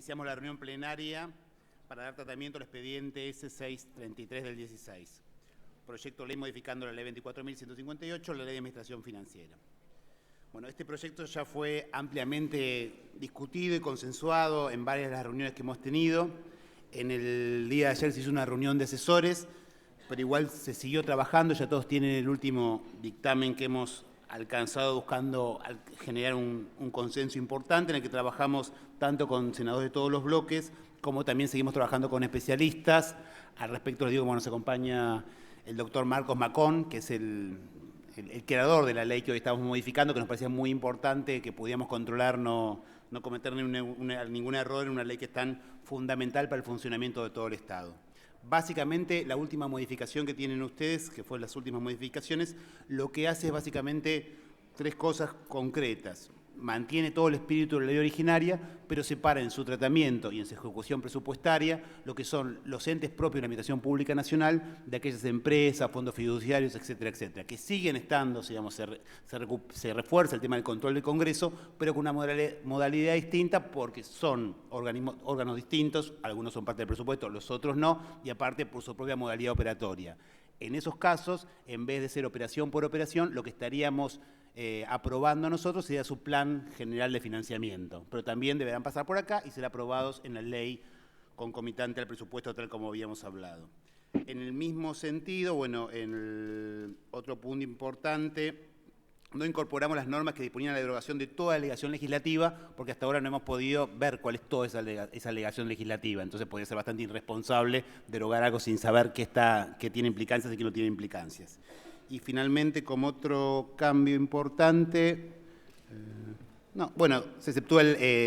iniciamos la reunión plenaria para dar tratamiento al expediente S633 del 16, proyecto de ley modificando la ley 24.158, la ley de administración financiera. Bueno, este proyecto ya fue ampliamente discutido y consensuado en varias de las reuniones que hemos tenido. En el día de ayer se hizo una reunión de asesores, pero igual se siguió trabajando, ya todos tienen el último dictamen que hemos alcanzado buscando generar un consenso importante en el que trabajamos tanto con senadores de todos los bloques, como también seguimos trabajando con especialistas. Al respecto les digo, como nos acompaña el doctor Marcos Macón, que es el creador de la ley que hoy estamos modificando, que nos parecía muy importante que pudiéramos controlar, no cometer ningún error en una ley que es tan fundamental para el funcionamiento de todo el Estado. Básicamente, la última modificación que tienen ustedes, que fue las últimas modificaciones, lo que hace es básicamente tres cosas concretas. Mantiene todo el espíritu de la ley originaria, pero separa en su tratamiento y en su ejecución presupuestaria lo que son los entes propios de la Administración Pública Nacional de aquellas empresas, fondos fiduciarios, etcétera, etcétera, que siguen estando, digamos, se refuerza el tema del control del Congreso, pero con una modalidad distinta porque son órganos distintos, algunos son parte del presupuesto, los otros no, y aparte por su propia modalidad operatoria. En esos casos, en vez de ser operación por operación, lo que estaríamos aprobando nosotros sería su plan general de financiamiento, pero también deberán pasar por acá y ser aprobados en la ley concomitante al presupuesto tal como habíamos hablado. En el mismo sentido, bueno, en el otro punto importante, no incorporamos las normas que disponían la derogación de toda delegación legislativa, porque hasta ahora no hemos podido ver cuál es toda esa delegación legislativa, entonces podría ser bastante irresponsable derogar algo sin saber qué tiene implicancias y qué no tiene implicancias. Y finalmente, como otro cambio importante, se exceptúa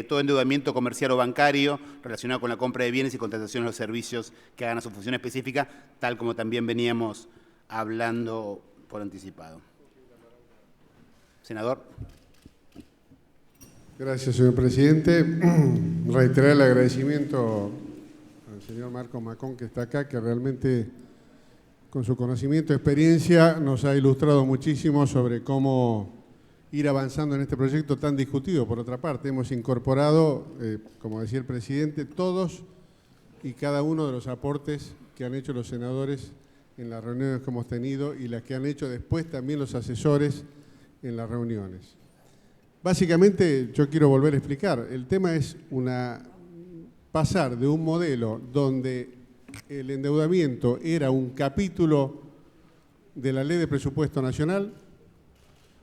todo endeudamiento comercial o bancario relacionado con la compra de bienes y contratación de los servicios que hagan a su función específica, tal como también veníamos hablando por anticipado. Senador. Gracias, señor presidente. Reiterar el agradecimiento al señor Marcos Macón, que está acá, que realmente con su conocimiento y experiencia nos ha ilustrado muchísimo sobre cómo ir avanzando en este proyecto tan discutido. Por otra parte, hemos incorporado, como decía el presidente, todos y cada uno de los aportes que han hecho los senadores en las reuniones que hemos tenido y las que han hecho después también los asesores en las reuniones. Básicamente, yo quiero volver a explicar, el tema es pasar de un modelo donde el endeudamiento era un capítulo de la Ley de Presupuesto Nacional,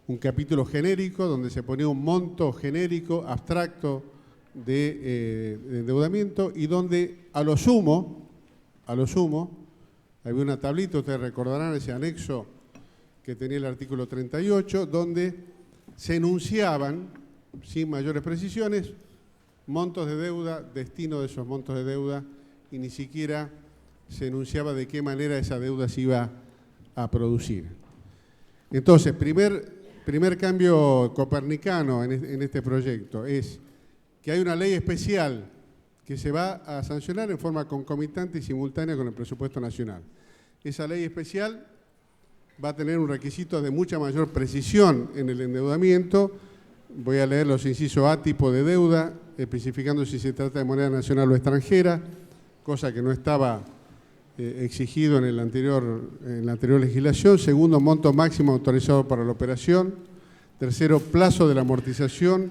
un capítulo genérico donde se ponía un monto genérico, abstracto de endeudamiento y donde a lo sumo, había una tablita, ustedes recordarán ese anexo que tenía el artículo 38, donde se enunciaban, sin mayores precisiones, montos de deuda, destino de esos montos de deuda, y ni siquiera se enunciaba de qué manera esa deuda se iba a producir. Entonces, primer cambio copernicano en este proyecto es que hay una ley especial que se va a sancionar en forma concomitante y simultánea con el presupuesto nacional. Esa ley especial va a tener un requisito de mucha mayor precisión en el endeudamiento. Voy a leer los incisos A, tipo de deuda, especificando si se trata de moneda nacional o extranjera, cosa que no estaba exigido en la anterior legislación. Segundo, monto máximo autorizado para la operación. Tercero, plazo de la amortización.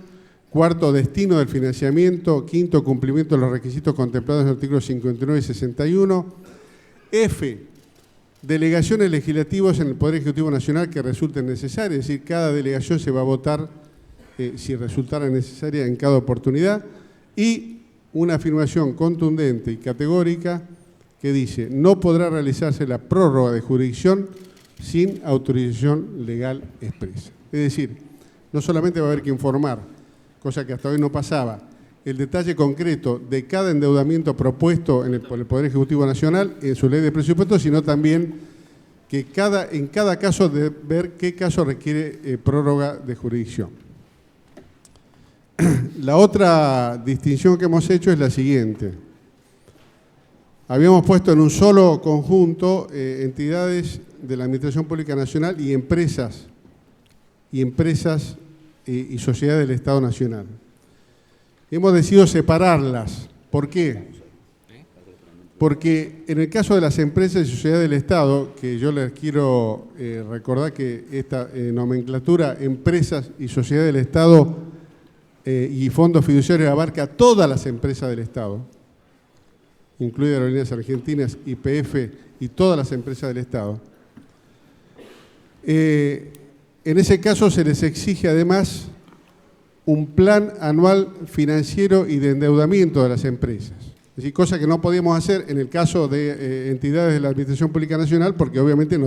Cuarto, destino del financiamiento. Quinto, cumplimiento de los requisitos contemplados en los artículos 59 y 61. F, delegaciones legislativas en el Poder Ejecutivo Nacional que resulten necesarias, es decir, cada delegación se va a votar si resultara necesaria en cada oportunidad, y una afirmación contundente y categórica que dice: no podrá realizarse la prórroga de jurisdicción sin autorización legal expresa. Es decir, no solamente va a haber que informar, cosa que hasta hoy no pasaba, el detalle concreto de cada endeudamiento propuesto por el Poder Ejecutivo Nacional en su ley de presupuesto, sino también que en cada caso de ver qué caso requiere prórroga de jurisdicción. La otra distinción que hemos hecho es la siguiente. Habíamos puesto en un solo conjunto entidades de la Administración Pública Nacional y empresas y sociedades del Estado Nacional. Hemos decidido separarlas ¿Por qué? Porque en el caso de las empresas y sociedades del Estado, que yo les quiero recordar que esta nomenclatura, empresas y sociedades del Estado y fondos fiduciarios, abarca todas las empresas del Estado, incluidas Aerolíneas Argentinas, YPF y todas las empresas del Estado. En ese caso se les exige además un plan anual financiero y de endeudamiento de las empresas. Es decir, cosa que no podíamos hacer en el caso de entidades de la Administración Pública Nacional, porque obviamente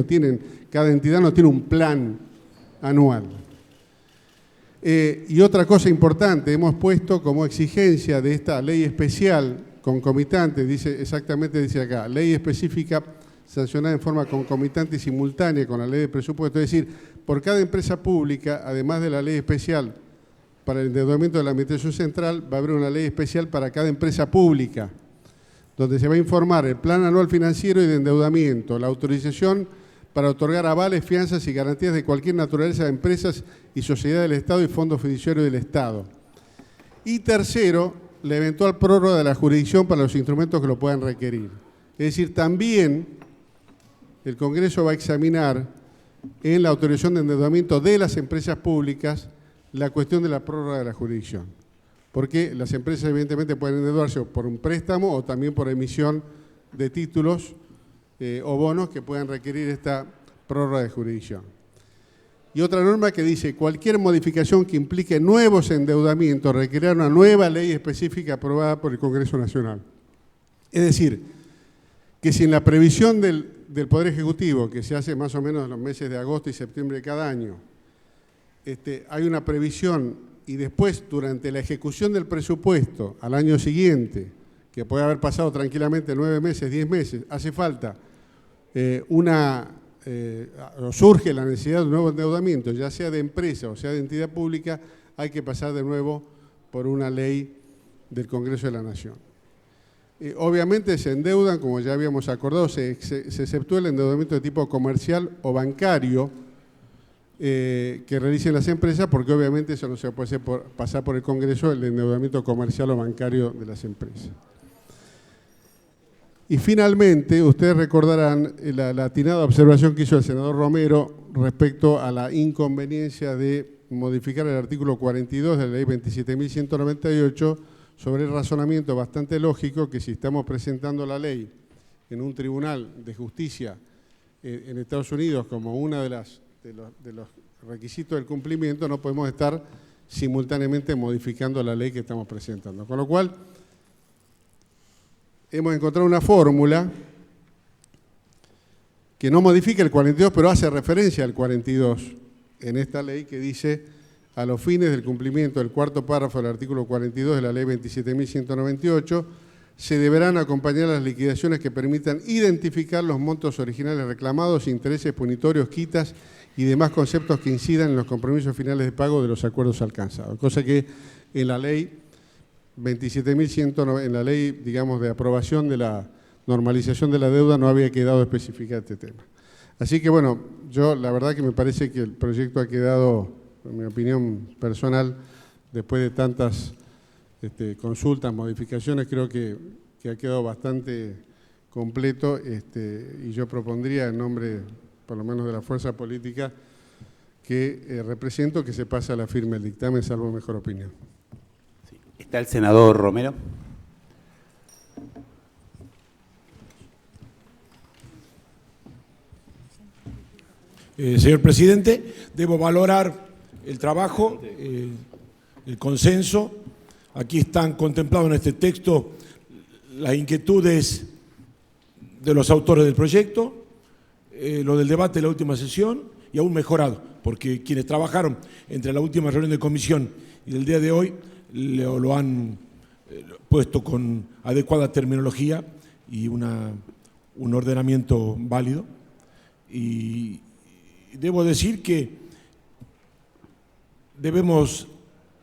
cada entidad no tiene un plan anual. Y otra cosa importante, hemos puesto como exigencia de esta ley especial concomitante, dice acá, ley específica sancionada en forma concomitante y simultánea con la ley de presupuesto, es decir, por cada empresa pública, además de la ley especial para el endeudamiento de la Administración Central, va a haber una ley especial para cada empresa pública, donde se va a informar el plan anual financiero y de endeudamiento, la autorización para otorgar avales, fianzas y garantías de cualquier naturaleza de empresas y sociedades del Estado y fondos fiduciarios del Estado. Y tercero, la eventual prórroga de la jurisdicción para los instrumentos que lo puedan requerir. Es decir, también el Congreso va a examinar en la autorización de endeudamiento de las empresas públicas la cuestión de la prórroga de la jurisdicción, porque las empresas evidentemente pueden endeudarse por un préstamo o también por emisión de títulos o bonos que puedan requerir esta prórroga de jurisdicción. Y otra norma que dice, cualquier modificación que implique nuevos endeudamientos requerirá una nueva ley específica aprobada por el Congreso Nacional. Es decir, que si en la previsión del Poder Ejecutivo, que se hace más o menos en los meses de agosto y septiembre de cada año, hay una previsión y después durante la ejecución del presupuesto al año siguiente, que puede haber pasado tranquilamente 9 meses, 10 meses, hace falta surge la necesidad de un nuevo endeudamiento, ya sea de empresa o sea de entidad pública, hay que pasar de nuevo por una ley del Congreso de la Nación. Obviamente se endeudan, como ya habíamos acordado, se exceptúa el endeudamiento de tipo comercial o bancario que realicen las empresas, porque obviamente eso no se puede pasar por el Congreso, el endeudamiento comercial o bancario de las empresas. Y finalmente, ustedes recordarán la atinada observación que hizo el senador Romero respecto a la inconveniencia de modificar el artículo 42 de la ley 27.198 sobre el razonamiento bastante lógico que si estamos presentando la ley en un tribunal de justicia en Estados Unidos como uno de los requisitos del cumplimiento, no podemos estar simultáneamente modificando la ley que estamos presentando. Con lo cual, hemos encontrado una fórmula que no modifica el 42, pero hace referencia al 42 en esta ley que dice, a los fines del cumplimiento del cuarto párrafo del artículo 42 de la ley 27.198, se deberán acompañar las liquidaciones que permitan identificar los montos originales reclamados, intereses punitorios, quitas y demás conceptos que incidan en los compromisos finales de pago de los acuerdos alcanzados. Cosa que en la ley 27.100, en la ley, digamos, de aprobación de la normalización de la deuda no había quedado especificado este tema. Así que, bueno, yo la verdad que me parece que el proyecto ha quedado, en mi opinión personal, después de tantas consultas, modificaciones, creo que ha quedado bastante completo y yo propondría en nombre, por lo menos de la fuerza política que represento, que se pase a la firma del dictamen, salvo mejor opinión. Está el senador Romero. Señor presidente, debo valorar el trabajo, el consenso. Aquí están contemplados en este texto las inquietudes de los autores del proyecto, lo del debate de la última sesión y aún mejorado, porque quienes trabajaron entre la última reunión de comisión y el día de hoy lo han puesto con adecuada terminología y un ordenamiento válido. Y debo decir que debemos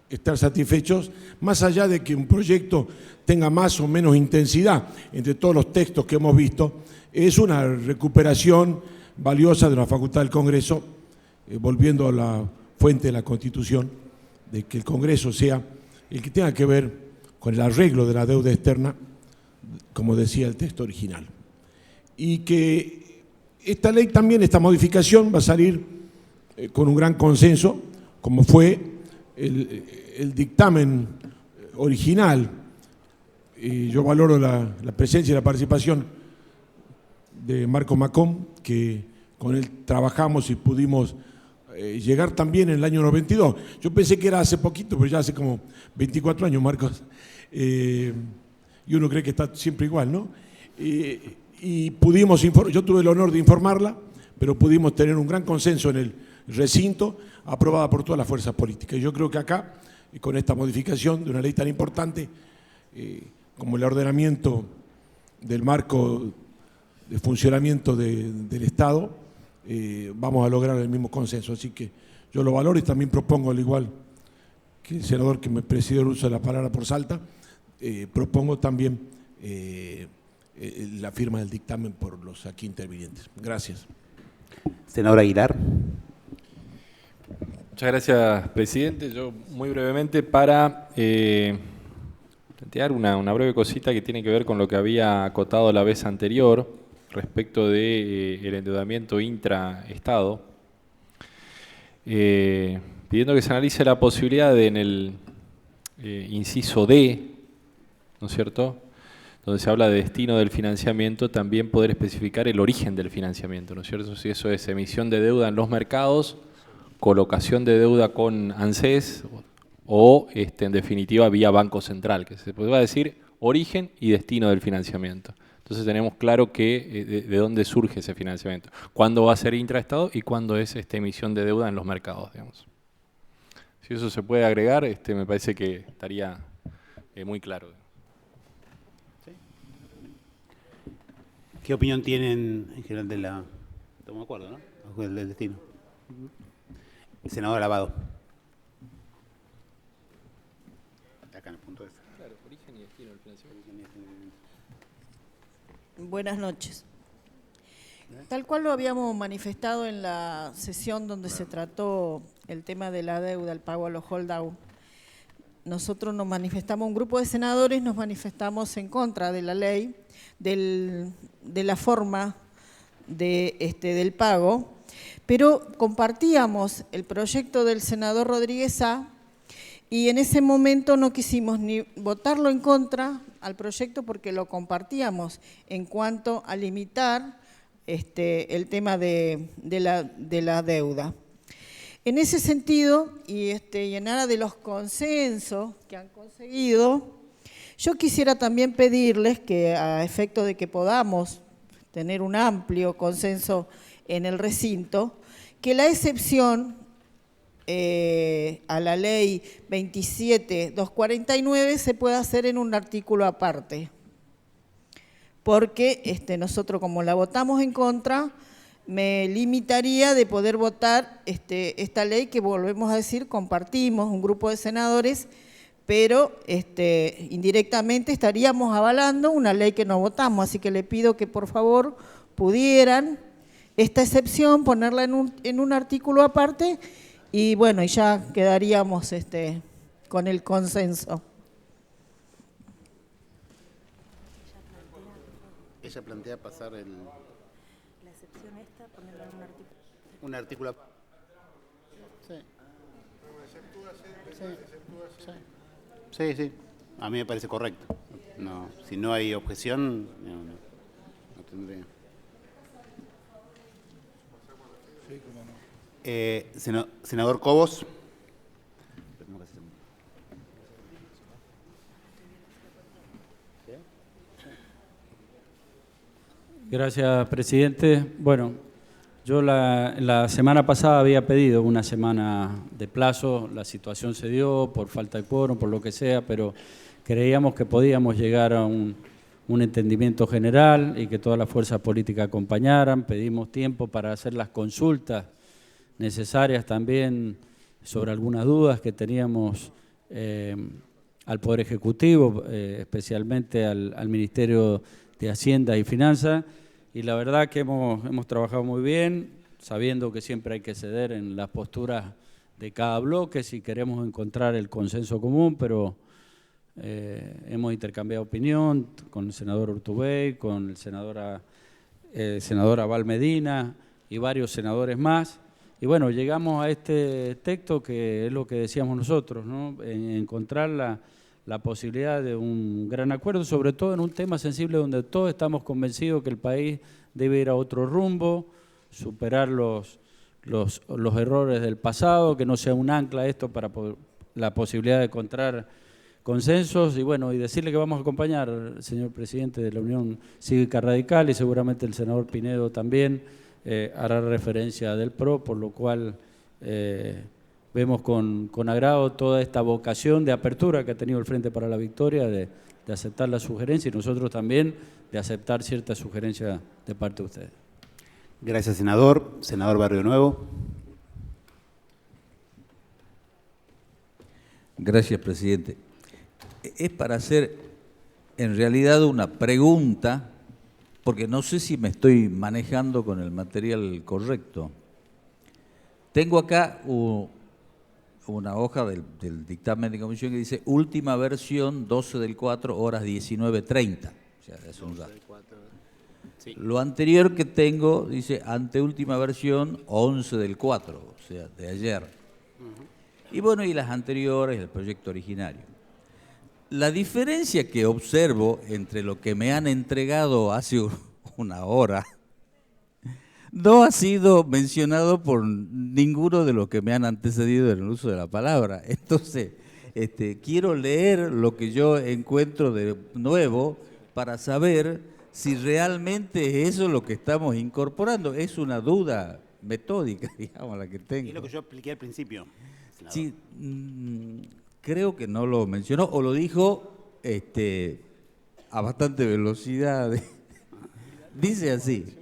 estar satisfechos, más allá de que un proyecto tenga más o menos intensidad entre todos los textos que hemos visto, es una recuperación valiosa de la facultad del Congreso, volviendo a la fuente de la Constitución, de que el Congreso sea el que tenga que ver con el arreglo de la deuda externa, como decía el texto original. Y que esta ley también, esta modificación, va a salir con un gran consenso, como fue el dictamen original. Yo valoro la presencia y la participación de Marco Macón, que con él trabajamos y pudimos llegar también en el año 92. Yo pensé que era hace poquito, pero ya hace como 24 años, Marcos. Y uno cree que está siempre igual, ¿no? Y pudimos, yo tuve el honor de informarla, pero pudimos tener un gran consenso en el recinto, aprobada por todas las fuerzas políticas. Y yo creo que acá, con esta modificación de una ley tan importante como el ordenamiento del marco de funcionamiento del Estado, vamos a lograr el mismo consenso. Así que yo lo valoro y también propongo, al igual que el senador que me presidió el uso de la palabra por Salta, propongo también la firma del dictamen por los aquí intervinientes. Gracias. Senador Aguilar. Muchas gracias, presidente. Yo muy brevemente para plantear una breve cosita que tiene que ver con lo que había acotado la vez anterior respecto del endeudamiento intraestado, pidiendo que se analice la posibilidad de, en el inciso D, ¿no es cierto?, donde se habla de destino del financiamiento, también poder especificar el origen del financiamiento, ¿no es cierto? Si eso es emisión de deuda en los mercados, colocación de deuda con ANSES o, en definitiva, vía Banco Central, que se puede decir origen y destino del financiamiento. Entonces tenemos claro que, de dónde surge ese financiamiento, cuándo va a ser intraestado y cuándo es emisión de deuda en los mercados, digamos. Si eso se puede agregar, me parece que estaría muy claro. ¿Qué opinión tienen en general de la... Estamos de acuerdo, ¿no? Del destino. Senador Lavado. Acá en el punto ese. Claro, origen y destino del financiamiento. Buenas noches. Tal cual lo habíamos manifestado en la sesión donde se trató el tema de la deuda, el pago a los hold-out, nosotros nos manifestamos, un grupo de senadores nos manifestamos en contra de la ley, de la forma del pago, pero compartíamos el proyecto del senador Rodríguez A. Y en ese momento no quisimos ni votarlo en contra al proyecto porque lo compartíamos en cuanto a limitar el tema de la deuda. En ese sentido, y en aras de los consensos que han conseguido, yo quisiera también pedirles que, a efecto de que podamos tener un amplio consenso en el recinto, que la excepción a la ley 27.249 se pueda hacer en un artículo aparte. Porque nosotros, como la votamos en contra, me limitaría de poder votar esta ley que, volvemos a decir, compartimos un grupo de senadores, pero indirectamente estaríamos avalando una ley que no votamos. Así que le pido que, por favor, pudieran esta excepción ponerla en un artículo aparte y, bueno, y ya quedaríamos con el consenso. Ella plantea pasar la excepción esta, ponerla en un artículo. Sí. Sí. A mí me parece correcto. No, si no hay objeción, no tendría. Senador Cobos. Gracias, presidente. Bueno, yo la semana pasada había pedido una semana de plazo, la situación se dio por falta de quórum, por lo que sea, pero creíamos que podíamos llegar a un entendimiento general y que todas las fuerzas políticas acompañaran. Pedimos tiempo para hacer las consultas necesarias también sobre algunas dudas que teníamos al Poder Ejecutivo, especialmente al Ministerio de Hacienda y Finanzas, y la verdad que hemos trabajado muy bien, sabiendo que siempre hay que ceder en las posturas de cada bloque si queremos encontrar el consenso común, pero hemos intercambiado opinión con el senador Urtubey, con el senadora Val Medina y varios senadores más. Y bueno, llegamos a este texto que es lo que decíamos nosotros, ¿no? Encontrar la posibilidad de un gran acuerdo, sobre todo en un tema sensible donde todos estamos convencidos que el país debe ir a otro rumbo, superar los errores del pasado, que no sea un ancla esto para la posibilidad de encontrar consensos. Y bueno, y decirle que vamos a acompañar, señor presidente de la Unión Cívica Radical, y seguramente el senador Pinedo también hará referencia del PRO, por lo cual vemos con agrado toda esta vocación de apertura que ha tenido el Frente para la Victoria de aceptar la sugerencia, y nosotros también de aceptar ciertas sugerencias de parte de ustedes. Gracias, senador. Senador Barrio Nuevo. Gracias, presidente. Es para hacer en realidad una pregunta, porque no sé si me estoy manejando con el material correcto. Tengo acá una hoja del dictamen de comisión que dice última versión 12 del 4, horas 19:30. O sea, es un rato. Sí. Lo anterior que tengo dice anteúltima versión 11 del 4, o sea, de ayer. Y bueno, y las anteriores, el proyecto originario. La diferencia que observo entre lo que me han entregado hace una hora no ha sido mencionado por ninguno de los que me han antecedido en el uso de la palabra. Entonces, quiero leer lo que yo encuentro de nuevo para saber si realmente eso es lo que estamos incorporando. Es una duda metódica, digamos, la que tengo. Es lo que yo expliqué al principio, senador. Sí, creo que no lo mencionó, o lo dijo a bastante velocidad. Dice así: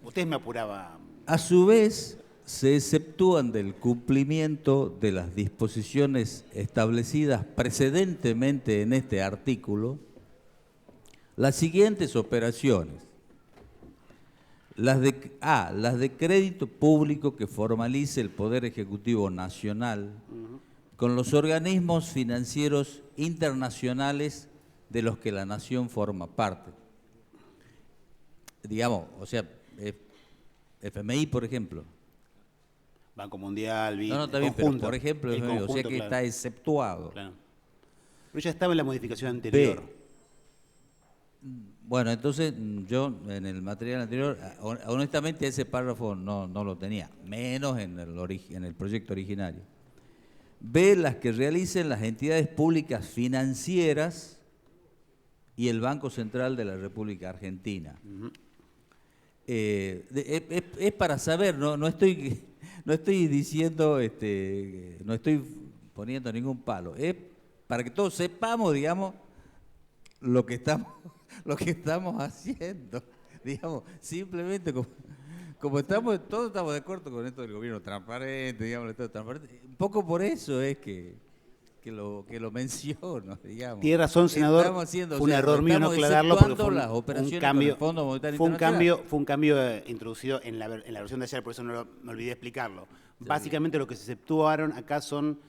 Usted me apuraba. a su vez, se exceptúan del cumplimiento de las disposiciones establecidas precedentemente en este artículo las siguientes operaciones. Las de crédito público que formalice el Poder Ejecutivo Nacional con los organismos financieros internacionales de los que la Nación forma parte. Digamos, o sea, FMI, por ejemplo. Banco Mundial, BID, No, está bien, pero por ejemplo, el FMI, o sea conjunto, que claro. está exceptuado. Claro. Pero ya estaba en la modificación anterior. Bueno, entonces yo en el material anterior, honestamente ese párrafo no lo tenía, menos en el proyecto originario. B, las que realicen las entidades públicas financieras y el Banco Central de la República Argentina. Es para saber, no estoy diciendo, no estoy poniendo ningún palo, es para que todos sepamos, digamos, lo que estamos haciendo, digamos, simplemente como todos estamos de acuerdo con esto del gobierno transparente, digamos, Estado transparente, un poco por eso es que lo menciono, digamos. Tiene razón, senador. Estamos haciendo, Fue un error mío no aclararlo porque fue las operaciones con el Fondo Monetario Internacional. Fue un cambio introducido en la versión de ayer, por eso me olvidé explicarlo. Básicamente lo que se exceptuaron acá son,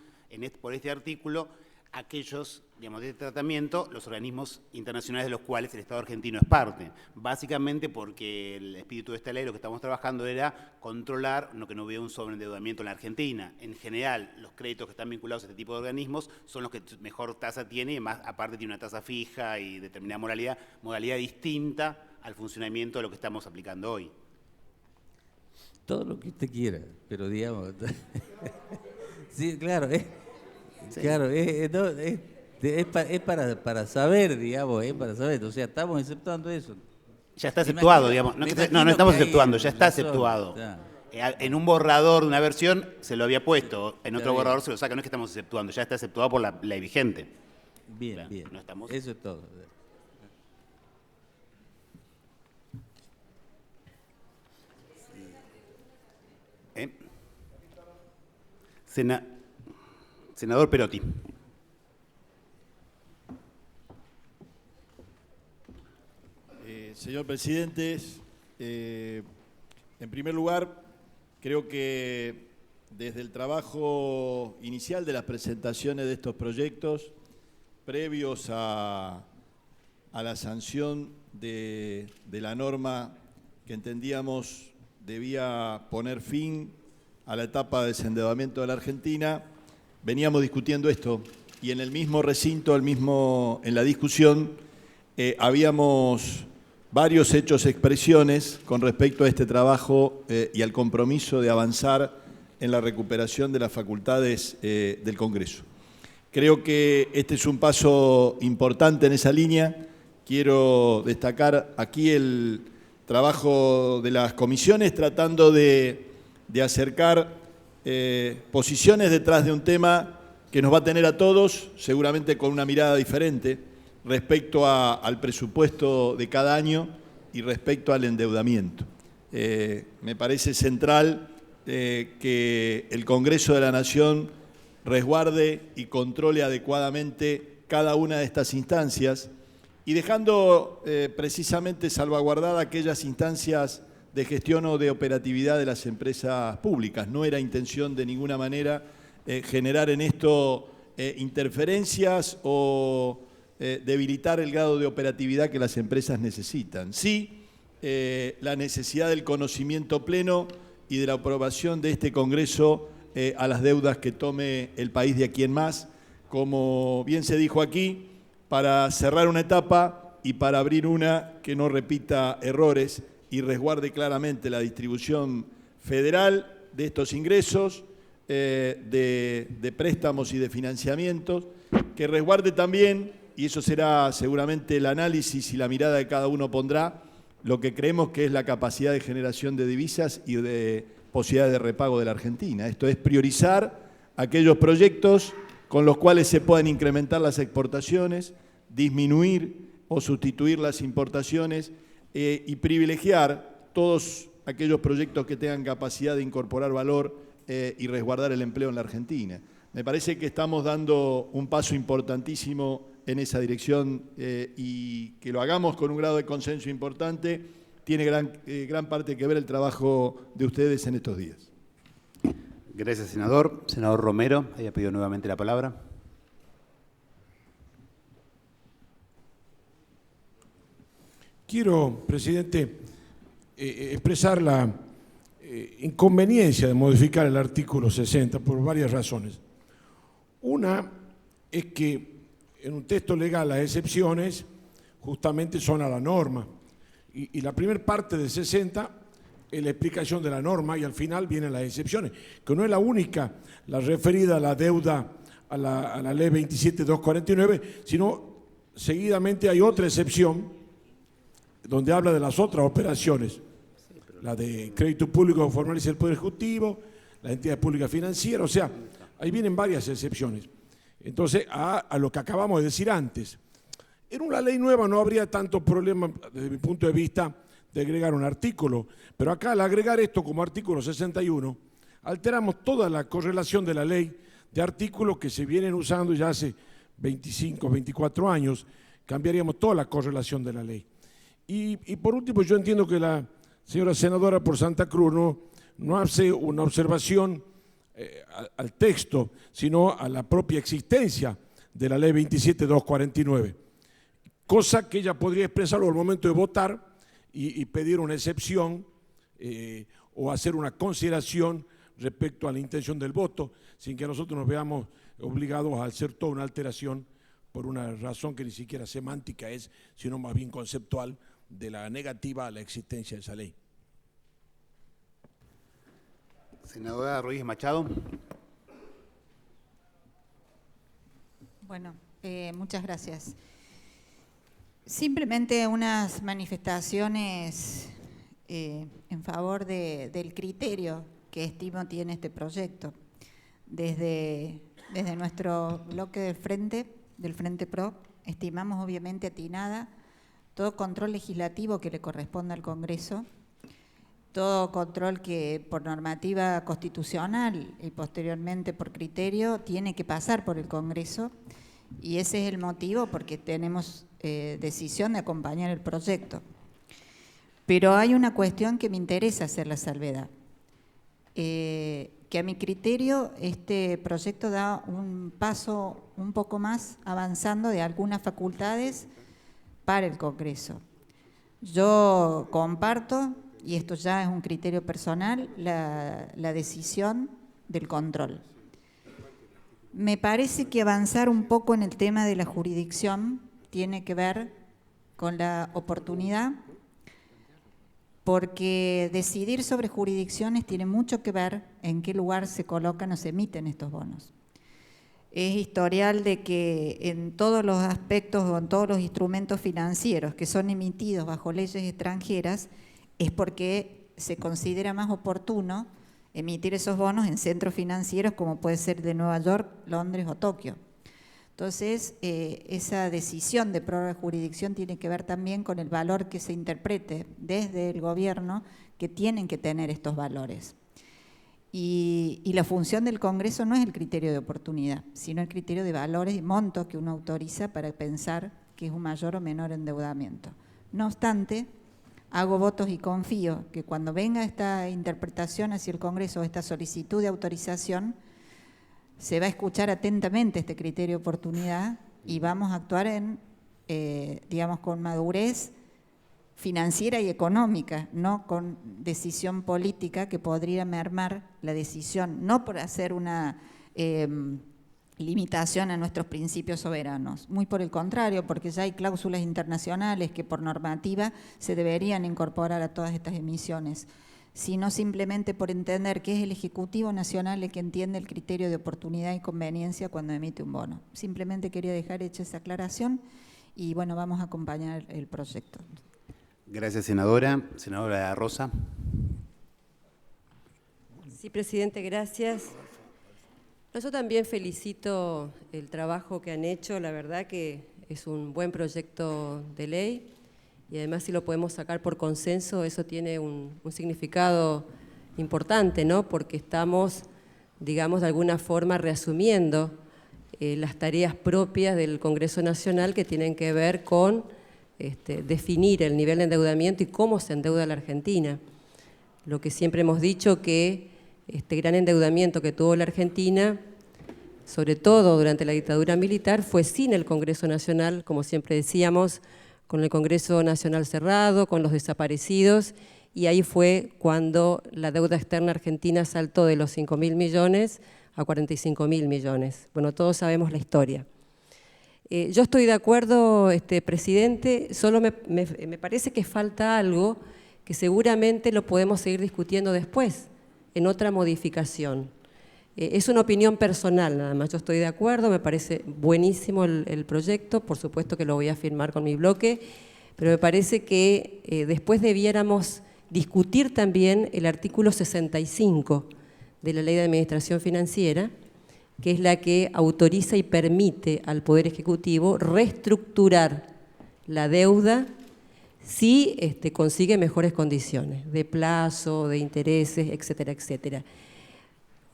por este artículo, aquellos, digamos, de este tratamiento, los organismos internacionales de los cuales el Estado argentino es parte. Básicamente porque el espíritu de esta ley, lo que estamos trabajando era controlar que no hubiera un sobreendeudamiento en la Argentina. En general, los créditos que están vinculados a este tipo de organismos son los que mejor tasa tiene, y más aparte tiene una tasa fija y determinada modalidad distinta al funcionamiento de lo que estamos aplicando hoy. Todo lo que usted quiera, pero digamos... sí, claro, Sí. Claro, es para saber, digamos, es para saber. O sea, estamos aceptando eso. Ya está exceptuado, digamos. No estamos que hay exceptuando, ya está razón, exceptuado. está. En un borrador de una versión se lo había puesto, en otro bien. borrador se lo saca, no es que estamos exceptuando, ya está exceptuado por la ley vigente. Bien, Claro, bien. no estamos- Eso es todo. ¿Eh? Senador Perotti. Señor presidente, en primer lugar, creo que desde el trabajo inicial de las presentaciones de estos proyectos, previos a la sanción de la norma que entendíamos debía poner fin a la etapa de desendeudamiento de la Argentina, veníamos discutiendo esto y en el mismo recinto, en la discusión, habíamos varios hechos expresiones con respecto a este trabajo y al compromiso de avanzar en la recuperación de las facultades del Congreso. Creo que este es un paso importante en esa línea. Quiero destacar aquí el trabajo de las comisiones tratando de acercar posiciones detrás de un tema que nos va a tener a todos, seguramente con una mirada diferente, respecto al presupuesto de cada año y respecto al endeudamiento. Me parece central que el Congreso de la Nación resguarde y controle adecuadamente cada una de estas instancias y dejando precisamente salvaguardadas aquellas instancias de gestión o de operatividad de las empresas públicas. No era intención de ninguna manera generar en esto interferencias o debilitar el grado de operatividad que las empresas necesitan. Sí, la necesidad del conocimiento pleno y de la aprobación de este Congreso a las deudas que tome el país de aquí en más, como bien se dijo aquí, para cerrar una etapa y para abrir una que no repita errores y resguarde claramente la distribución federal de estos ingresos, de préstamos y de financiamientos, que resguarde también, y eso será seguramente el análisis y la mirada de cada uno pondrá, lo que creemos que es la capacidad de generación de divisas y de posibilidades de repago de la Argentina. Esto es priorizar aquellos proyectos con los cuales se puedan incrementar las exportaciones, disminuir o sustituir las importaciones y privilegiar todos aquellos proyectos que tengan capacidad de incorporar valor y resguardar el empleo en la Argentina. Me parece que estamos dando un paso importantísimo en esa dirección y que lo hagamos con un grado de consenso importante tiene gran parte que ver el trabajo de ustedes en estos días. Gracias, senador. Senador Romero, había pedido nuevamente la palabra. Quiero, presidente, expresar la inconveniencia de modificar el artículo 60 por varias razones. Una es que en un texto legal las excepciones justamente son a la norma. Y la primera parte del 60 es la explicación de la norma y al final vienen las excepciones, que no es la única, la referida a la deuda a la ley 27.249, sino seguidamente hay otra excepción donde habla de las otras operaciones, la de crédito público formaliza el Poder Ejecutivo, la entidad pública financiera, o sea, ahí vienen varias excepciones. Entonces, a lo que acabamos de decir antes, en una ley nueva no habría tanto problema desde mi punto de vista de agregar un artículo, pero acá al agregar esto como artículo 61, alteramos toda la correlación de la ley de artículos que se vienen usando ya hace 25, 24 años, cambiaríamos toda la correlación de la ley. Y por último, yo entiendo que la señora senadora por Santa Cruz no hace una observación al texto, sino a la propia existencia de la ley 27.249, cosa que ella podría expresarlo al momento de votar y pedir una excepción o hacer una consideración respecto a la intención del voto, sin que nosotros nos veamos obligados a hacer toda una alteración por una razón que ni siquiera semántica es, sino más bien conceptual, de la negativa a la existencia de esa ley. Senadora Rodríguez Machado. Bueno, muchas gracias. Simplemente unas manifestaciones en favor del criterio que estimo tiene este proyecto. Desde nuestro bloque del Frente Pro, estimamos obviamente atinada todo control legislativo que le corresponda al Congreso, todo control que por normativa constitucional y posteriormente por criterio tiene que pasar por el Congreso, y ese es el motivo porque tenemos decisión de acompañar el proyecto. Pero hay una cuestión que me interesa hacer la salvedad. que a mi criterio este proyecto da un paso un poco más avanzando de algunas facultades para el Congreso. Yo comparto, y esto ya es un criterio personal, la decisión del control. Me parece que avanzar un poco en el tema de la jurisdicción tiene que ver con la oportunidad, porque decidir sobre jurisdicciones tiene mucho que ver en qué lugar se colocan o se emiten estos bonos. Es historial de que en todos los aspectos o en todos los instrumentos financieros que son emitidos bajo leyes extranjeras es porque se considera más oportuno emitir esos bonos en centros financieros como puede ser de Nueva York, Londres o Tokio. Entonces, esa decisión de prórroga de jurisdicción tiene que ver también con el valor que se interprete desde el gobierno que tienen que tener estos valores. Y la función del Congreso no es el criterio de oportunidad, sino el criterio de valores y montos que uno autoriza para pensar que es un mayor o menor endeudamiento. No obstante, hago votos y confío que cuando venga esta interpretación hacia el Congreso, esta solicitud de autorización, se va a escuchar atentamente este criterio de oportunidad y vamos a actuar digamos, con madurez financiera y económica, no con decisión política que podría mermar la decisión, no por hacer una limitación a nuestros principios soberanos, muy por el contrario, porque ya hay cláusulas internacionales que por normativa se deberían incorporar a todas estas emisiones, sino simplemente por entender que es el Ejecutivo Nacional el que entiende el criterio de oportunidad y conveniencia cuando emite un bono. Simplemente quería dejar hecha esa aclaración y bueno, vamos a acompañar el proyecto. Gracias, senadora. Senadora Rosa. Sí, presidente, gracias. Yo también felicito el trabajo que han hecho, la verdad que es un buen proyecto de ley y además si lo podemos sacar por consenso, eso tiene un significado importante, ¿no? Porque estamos, digamos, de alguna forma reasumiendo las tareas propias del Congreso Nacional que tienen que ver con definir el nivel de endeudamiento y cómo se endeuda la Argentina. Lo que siempre hemos dicho que este gran endeudamiento que tuvo la Argentina, sobre todo durante la dictadura militar, fue sin el Congreso Nacional, como siempre decíamos, con el Congreso Nacional cerrado, con los desaparecidos, y ahí fue cuando la deuda externa argentina saltó de los 5.000 millones a 45.000 millones. Bueno, todos sabemos la historia. Yo estoy de acuerdo, presidente, solo me parece que falta algo que seguramente lo podemos seguir discutiendo después, en otra modificación. Es una opinión personal nada más, yo estoy de acuerdo, me parece buenísimo el proyecto, por supuesto que lo voy a firmar con mi bloque, pero me parece que después debiéramos discutir también el artículo 65 de la Ley de Administración Financiera, que es la que autoriza y permite al Poder Ejecutivo reestructurar la deuda si consigue mejores condiciones de plazo, de intereses, etcétera, etcétera.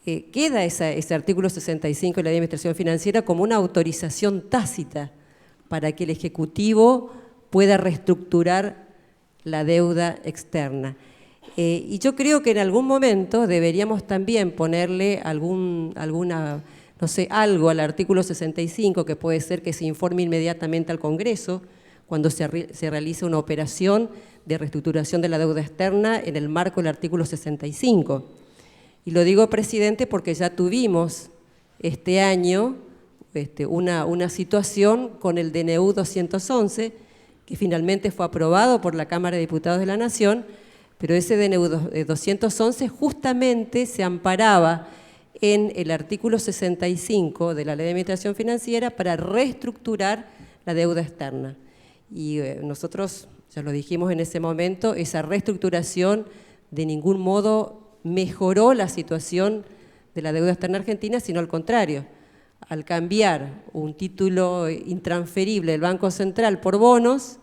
Queda ese artículo 65 de la Ley de Administración Financiera como una autorización tácita para que el Ejecutivo pueda reestructurar la deuda externa. Y yo creo que en algún momento deberíamos también ponerle no sé, algo al artículo 65, que puede ser que se informe inmediatamente al Congreso cuando se realice una operación de reestructuración de la deuda externa en el marco del artículo 65. Y lo digo, presidente, porque ya tuvimos este año una situación con el DNU 211, que finalmente fue aprobado por la Cámara de Diputados de la Nación, pero ese DNU 211 justamente se amparaba en el artículo 65 de la Ley de Administración Financiera para reestructurar la deuda externa. Y nosotros, ya lo dijimos en ese momento, esa reestructuración de ningún modo mejoró la situación de la deuda externa argentina, sino al contrario. Al cambiar un título intransferible del Banco Central por bonos,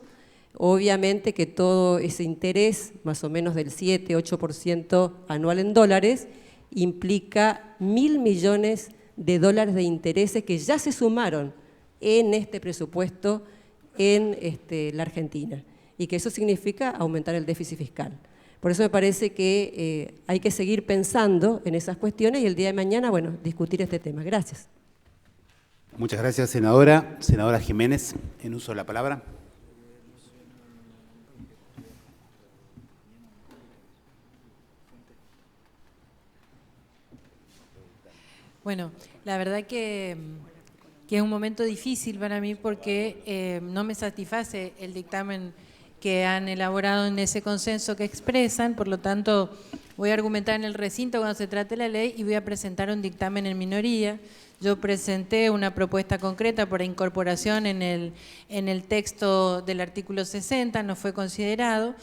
obviamente que todo ese interés, más o menos del 7-8% anual en dólares, implica $1.000 millones de intereses que ya se sumaron en este presupuesto en la Argentina, y que eso significa aumentar el déficit fiscal. Por eso me parece que hay que seguir pensando en esas cuestiones y el día de mañana, bueno, discutir este tema. Gracias. Muchas gracias, senadora. Senadora Jiménez, en uso de la palabra. Bueno, la verdad que es un momento difícil para mí porque no me satisface el dictamen que han elaborado en ese consenso que expresan, por lo tanto voy a argumentar en el recinto cuando se trate la ley y voy a presentar un dictamen en minoría. Yo presenté una propuesta concreta por incorporación en el texto del artículo 60, no fue considerado.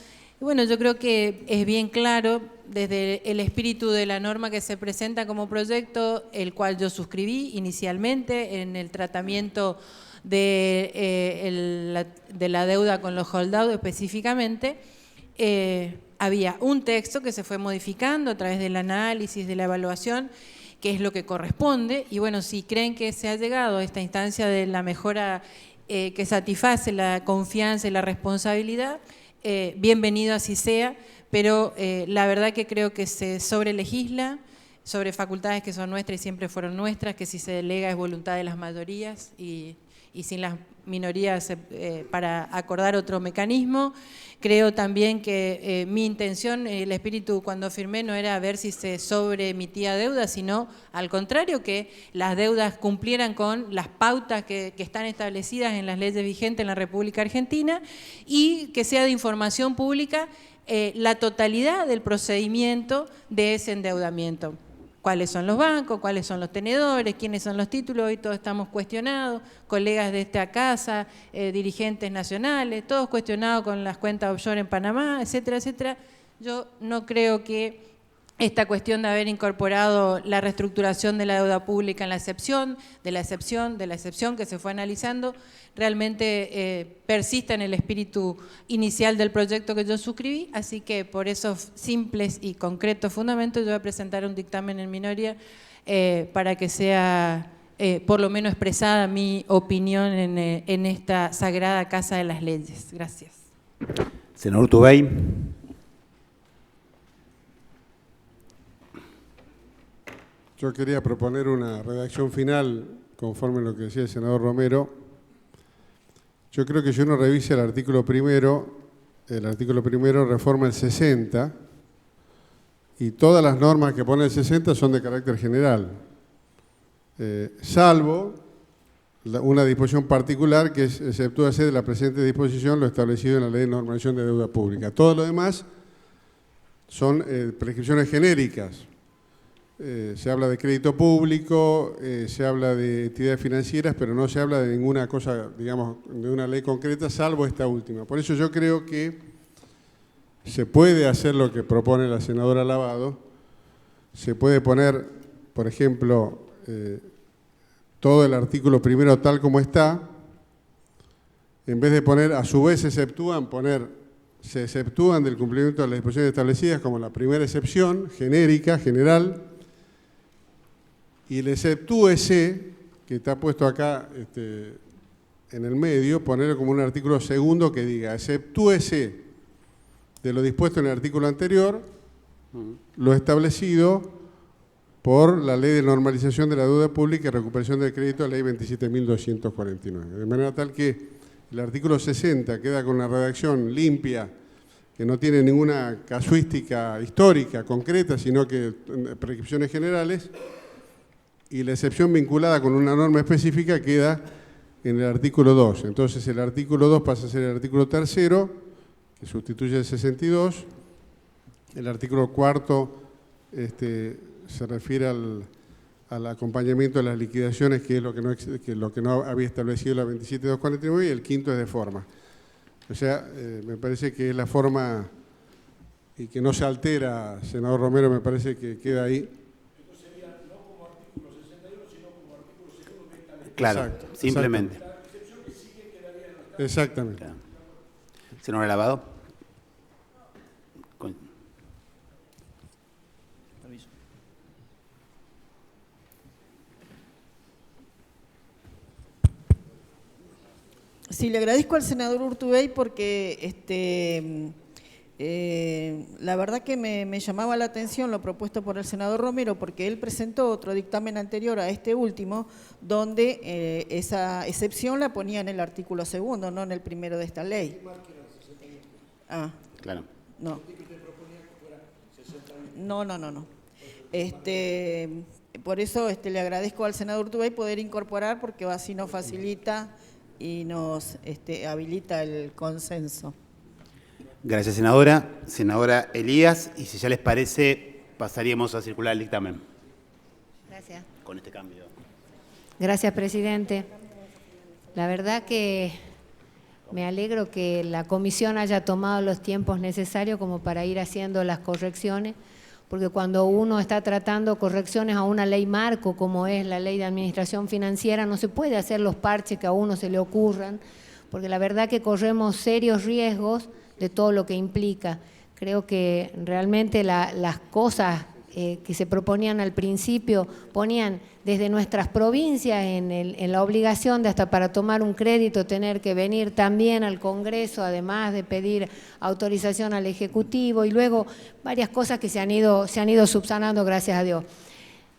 Y bueno, yo creo que es bien claro desde el espíritu de la norma que se presenta como proyecto, el cual yo suscribí inicialmente en el tratamiento de la deuda con los holdout específicamente. Había un texto que se fue modificando a través del análisis, de la evaluación, que es lo que corresponde, y bueno, si creen que se ha llegado a esta instancia de la mejora que satisface la confianza y la responsabilidad, bienvenido así sea, pero la verdad que creo que se sobrelegisla sobre facultades que son nuestras y siempre fueron nuestras, que si se delega es voluntad de las mayorías y sin las minorías para acordar otro mecanismo. Creo también que mi intención, el espíritu cuando firmé no era ver si se sobreemitía deuda, sino al contrario, que las deudas cumplieran con las pautas que están establecidas en las leyes vigentes en la República Argentina y que sea de información pública la totalidad del procedimiento de ese endeudamiento. Cuáles son los bancos, cuáles son los tenedores, quiénes son los títulos, hoy todos estamos cuestionados, colegas de esta casa, dirigentes nacionales, todos cuestionados con las cuentas offshore en Panamá, etcétera, etcétera. Yo no creo que esta cuestión de haber incorporado la reestructuración de la deuda pública en la excepción, de la excepción que se fue analizando, realmente persista en el espíritu inicial del proyecto que yo suscribí, así que por esos simples y concretos fundamentos yo voy a presentar un dictamen en minoría para que sea por lo menos expresada mi opinión en esta sagrada casa de las leyes. Gracias. Senador Urtubey. Yo quería proponer una redacción final conforme a lo que decía el senador Romero. Yo creo que si uno revisa el artículo primero reforma el 60 y todas las normas que pone el 60 son de carácter general, salvo una disposición particular que exceptúase de la presente disposición lo establecido en la Ley de Normalización de Deuda Pública. Todo lo demás son prescripciones genéricas. Se habla de crédito público, se habla de entidades financieras, pero no se habla de ninguna cosa, digamos, de una ley concreta, salvo esta última. Por eso yo creo que se puede hacer lo que propone la senadora Lavado, se puede poner, por ejemplo, todo el artículo primero tal como está, en vez de poner, a su vez se exceptúan del cumplimiento de las disposiciones establecidas como la primera excepción, genérica, general, y el exceptúese, que está puesto acá en el medio, ponerlo como un artículo segundo que diga, exceptúese de lo dispuesto en el artículo anterior, lo establecido por la Ley de Normalización de la Deuda Pública y Recuperación del Crédito, la Ley 27.249. De manera tal que el artículo 60 queda con una redacción limpia, que no tiene ninguna casuística histórica concreta, sino que prescripciones generales, y la excepción vinculada con una norma específica queda en el artículo 2. Entonces el artículo 2 pasa a ser el artículo 3, que sustituye el 62. El artículo 4 se refiere al acompañamiento de las liquidaciones, que es lo que no había establecido la 27.249, y el quinto es de forma. O sea, me parece que es la forma y que no se altera, senador Romero, me parece que queda ahí. Claro, exacto, simplemente. Exactamente. Claro. Senador Lavado. Sí, le agradezco al senador Urtubey porque La verdad que me llamaba la atención lo propuesto por el senador Romero, porque él presentó otro dictamen anterior a este último, donde esa excepción la ponía en el artículo 2, no en el primero de esta ley. Ah, Claro. no. No. Por eso le agradezco al senador Urtubey poder incorporar, porque así nos facilita y nos habilita el consenso. Gracias, senadora. Senadora Elías, y si ya les parece, pasaríamos a circular el dictamen Gracias. con este cambio. Gracias, presidente. La verdad que me alegro que la comisión haya tomado los tiempos necesarios como para ir haciendo las correcciones, porque cuando uno está tratando correcciones a una ley marco, como es la ley de administración financiera, no se puede hacer los parches que a uno se le ocurran, porque la verdad que corremos serios riesgos de todo lo que implica. Creo que realmente las cosas que se proponían al principio ponían desde nuestras provincias en la obligación de hasta para tomar un crédito tener que venir también al Congreso, además de pedir autorización al Ejecutivo, y luego varias cosas que se han ido subsanando, gracias a Dios.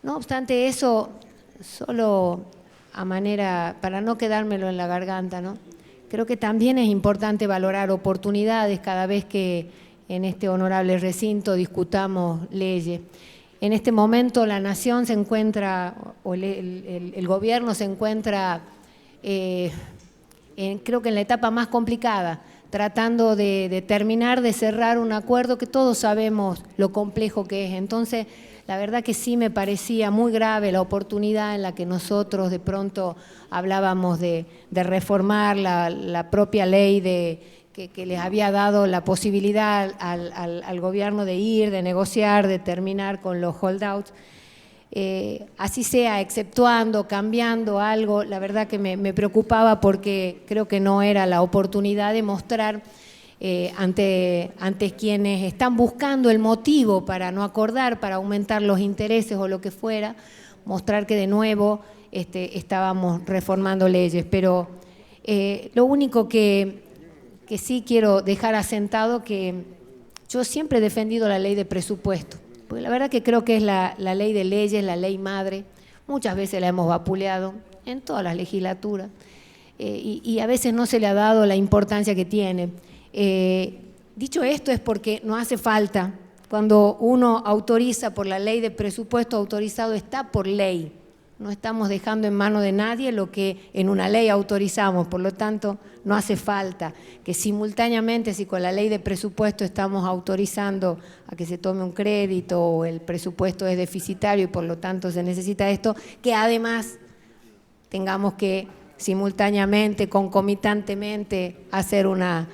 No obstante eso, solo a manera, para no quedármelo en la garganta, ¿no? Creo que también es importante valorar oportunidades cada vez que en este honorable recinto discutamos leyes. En este momento la nación se encuentra, o el gobierno se encuentra, creo que en la etapa más complicada, tratando de terminar de cerrar un acuerdo que todos sabemos lo complejo que es. Entonces, la verdad que sí me parecía muy grave la oportunidad en la que nosotros de pronto hablábamos de reformar la propia ley que les había dado la posibilidad al gobierno de ir, de negociar, de terminar con los holdouts. Así sea, exceptuando, cambiando algo, la verdad que me preocupaba, porque creo que no era la oportunidad de mostrar ante quienes están buscando el motivo para no acordar, para aumentar los intereses o lo que fuera, mostrar que de nuevo estábamos reformando leyes. Pero lo único que sí quiero dejar asentado, que yo siempre he defendido la ley de presupuesto, porque la verdad que creo que es la ley de leyes, la ley madre. Muchas veces la hemos vapuleado en todas las legislaturas y a veces no se le ha dado la importancia que tiene. Dicho esto, es porque no hace falta. Cuando uno autoriza por la ley de presupuesto, autorizado está por ley. No estamos dejando en manos de nadie lo que en una ley autorizamos, por lo tanto no hace falta que simultáneamente, si con la ley de presupuesto estamos autorizando a que se tome un crédito o el presupuesto es deficitario y por lo tanto se necesita esto, que además tengamos que simultáneamente, concomitantemente, hacer una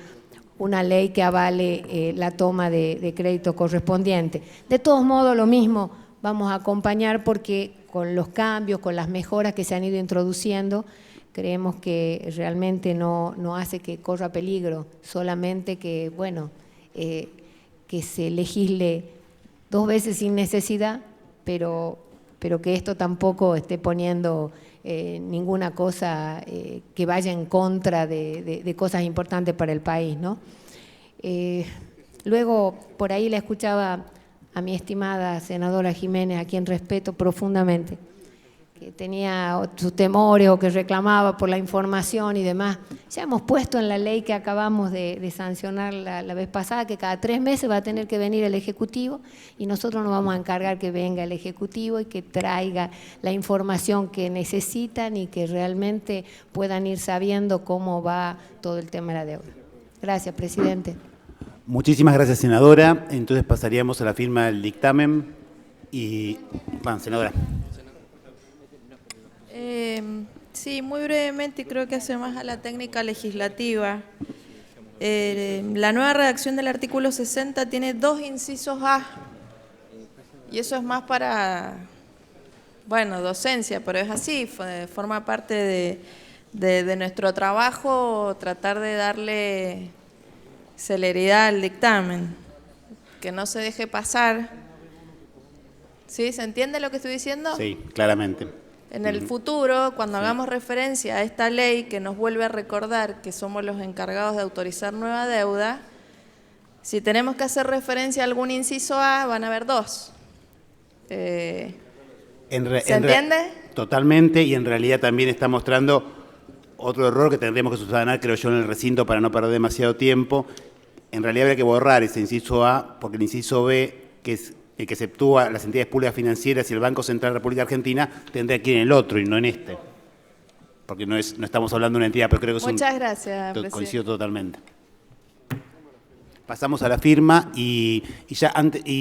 ley que avale la toma de crédito correspondiente. De todos modos, lo mismo vamos a acompañar, porque con los cambios, con las mejoras que se han ido introduciendo, creemos que realmente no hace que corra peligro, solamente que, bueno, que se legisle 2 veces sin necesidad, pero que esto tampoco esté poniendo ninguna cosa que vaya en contra de cosas importantes para el país, ¿no? Luego, por ahí la escuchaba a mi estimada senadora Jiménez, a quien respeto profundamente, que tenía sus temores o que reclamaba por la información y demás. Ya hemos puesto en la ley que acabamos de sancionar la vez pasada, que cada 3 meses va a tener que venir el Ejecutivo, y nosotros nos vamos a encargar que venga el Ejecutivo y que traiga la información que necesitan y que realmente puedan ir sabiendo cómo va todo el tema de la deuda. Gracias, presidente. Muchísimas gracias, senadora. Entonces pasaríamos a la firma del dictamen. Y, bueno, senadora. Sí, muy brevemente, y creo que hace más a la técnica legislativa. La nueva redacción del artículo 60 tiene 2 incisos A, y eso es más para, bueno, docencia, pero es así, forma parte de nuestro trabajo, tratar de darle celeridad al dictamen, que no se deje pasar. ¿Sí? ¿Se entiende lo que estoy diciendo? Sí, claramente. En el futuro, cuando hagamos referencia a esta ley que nos vuelve a recordar que somos los encargados de autorizar nueva deuda, Si tenemos que hacer referencia a algún inciso A, van a haber dos. ¿Se entiende? Totalmente, y en realidad también está mostrando otro error que tendríamos que subsanar, creo yo, en el recinto para no perder demasiado tiempo. En realidad habría que borrar ese inciso A, porque el inciso B, que es el que exceptúa las entidades públicas financieras y el Banco Central de la República Argentina, tendría que ir en el otro y no en este. Porque no estamos hablando de una entidad, pero creo que es Muchas gracias, presidente. Coincido totalmente. Pasamos a la firma y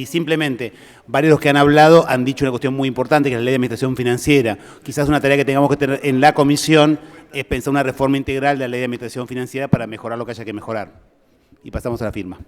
simplemente varios de los que han hablado han dicho una cuestión muy importante, que es la Ley de Administración Financiera. Quizás una tarea que tengamos que tener en la comisión es pensar una reforma integral de la Ley de Administración Financiera para mejorar lo que haya que mejorar. Y pasamos a la firma.